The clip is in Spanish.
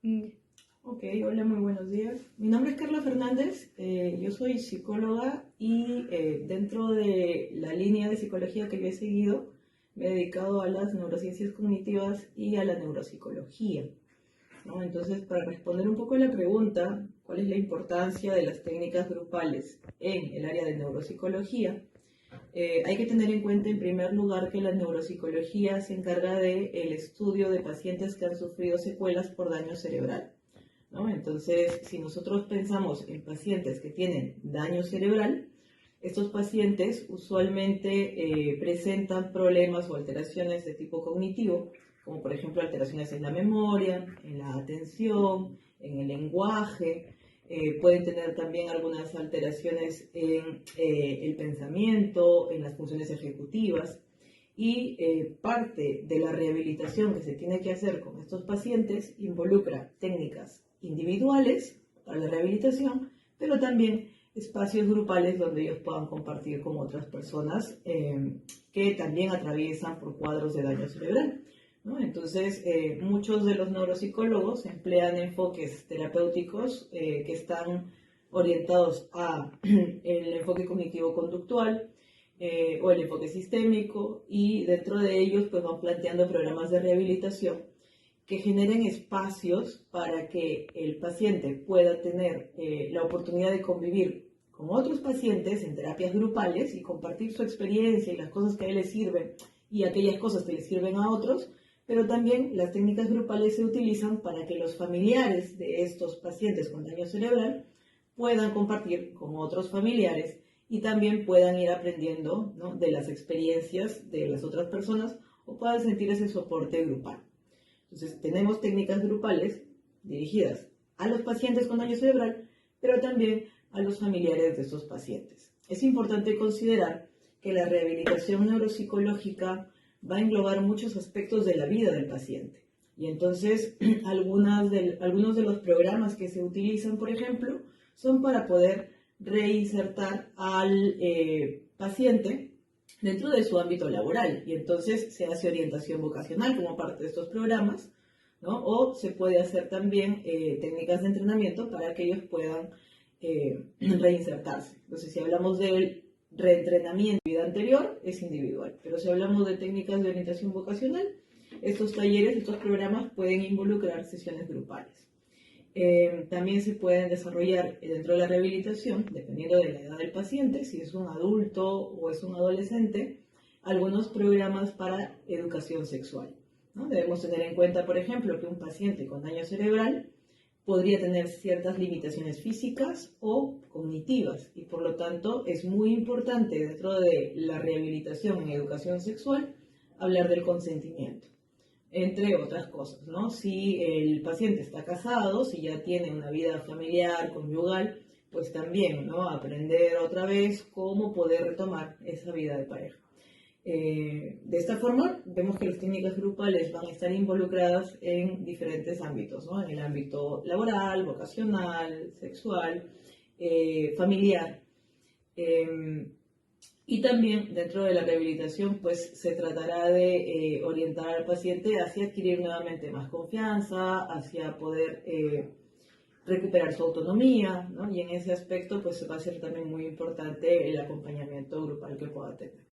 Mm, Ok, hola, muy buenos días. Mi nombre es Carla Fernández, yo soy psicóloga y dentro de la línea de psicología que yo he seguido, me he dedicado a las neurociencias cognitivas y a la neuropsicología, ¿no? Entonces, para responder un poco a la pregunta, ¿cuál es la importancia de las técnicas grupales en el área de neuropsicología? Hay que tener en cuenta, en primer lugar, que la neuropsicología se encarga del estudio de pacientes que han sufrido secuelas por daño cerebral, ¿no? Entonces, si nosotros pensamos en pacientes que tienen daño cerebral, estos pacientes usualmente presentan problemas o alteraciones de tipo cognitivo, como por ejemplo alteraciones en la memoria, en la atención, en el lenguaje. Pueden tener también algunas alteraciones en el pensamiento, en las funciones ejecutivas. Y parte de la rehabilitación que se tiene que hacer con estos pacientes involucra técnicas individuales para la rehabilitación, pero también espacios grupales donde ellos puedan compartir con otras personas que también atraviesan por cuadros de daño cerebral, ¿no? Entonces, muchos de los neuropsicólogos emplean enfoques terapéuticos que están orientados a el enfoque cognitivo-conductual, o el enfoque sistémico, y dentro de ellos pues van planteando programas de rehabilitación que generen espacios para que el paciente pueda tener la oportunidad de convivir con otros pacientes en terapias grupales y compartir su experiencia y las cosas que a él le sirven y aquellas cosas que le sirven a otros, pero también las técnicas grupales se utilizan para que los familiares de estos pacientes con daño cerebral puedan compartir con otros familiares y también puedan ir aprendiendo, ¿no?, de las experiencias de las otras personas o puedan sentir ese soporte grupal. Entonces, tenemos técnicas grupales dirigidas a los pacientes con daño cerebral, pero también a los familiares de estos pacientes. Es importante considerar que la rehabilitación neuropsicológica va a englobar muchos aspectos de la vida del paciente. Y entonces, algunos de los programas que se utilizan, por ejemplo, son para poder reinsertar al paciente dentro de su ámbito laboral, y entonces se hace orientación vocacional como parte de estos programas, ¿no? O se puede hacer también técnicas de entrenamiento para que ellos puedan reinsertarse. Entonces, si hablamos del reentrenamiento de vida anterior, es individual, pero si hablamos de técnicas de orientación vocacional, estos talleres, estos programas pueden involucrar sesiones grupales. También se pueden desarrollar dentro de la rehabilitación, dependiendo de la edad del paciente, si es un adulto o es un adolescente, algunos programas para educación sexual, ¿no? Debemos tener en cuenta, por ejemplo, que un paciente con daño cerebral podría tener ciertas limitaciones físicas o cognitivas, y por lo tanto es muy importante dentro de la rehabilitación en educación sexual hablar del consentimiento, entre otras cosas, ¿no? Si el paciente está casado, si ya tiene una vida familiar, conyugal, pues también, ¿no?, aprender otra vez cómo poder retomar esa vida de pareja. De esta forma, vemos que las técnicas grupales van a estar involucradas en diferentes ámbitos, ¿no? En el ámbito laboral, vocacional, sexual, familiar. Y también dentro de la rehabilitación, pues se tratará de orientar al paciente hacia adquirir nuevamente más confianza, hacia poder recuperar su autonomía, ¿no? Y en ese aspecto, pues va a ser también muy importante el acompañamiento grupal que pueda tener.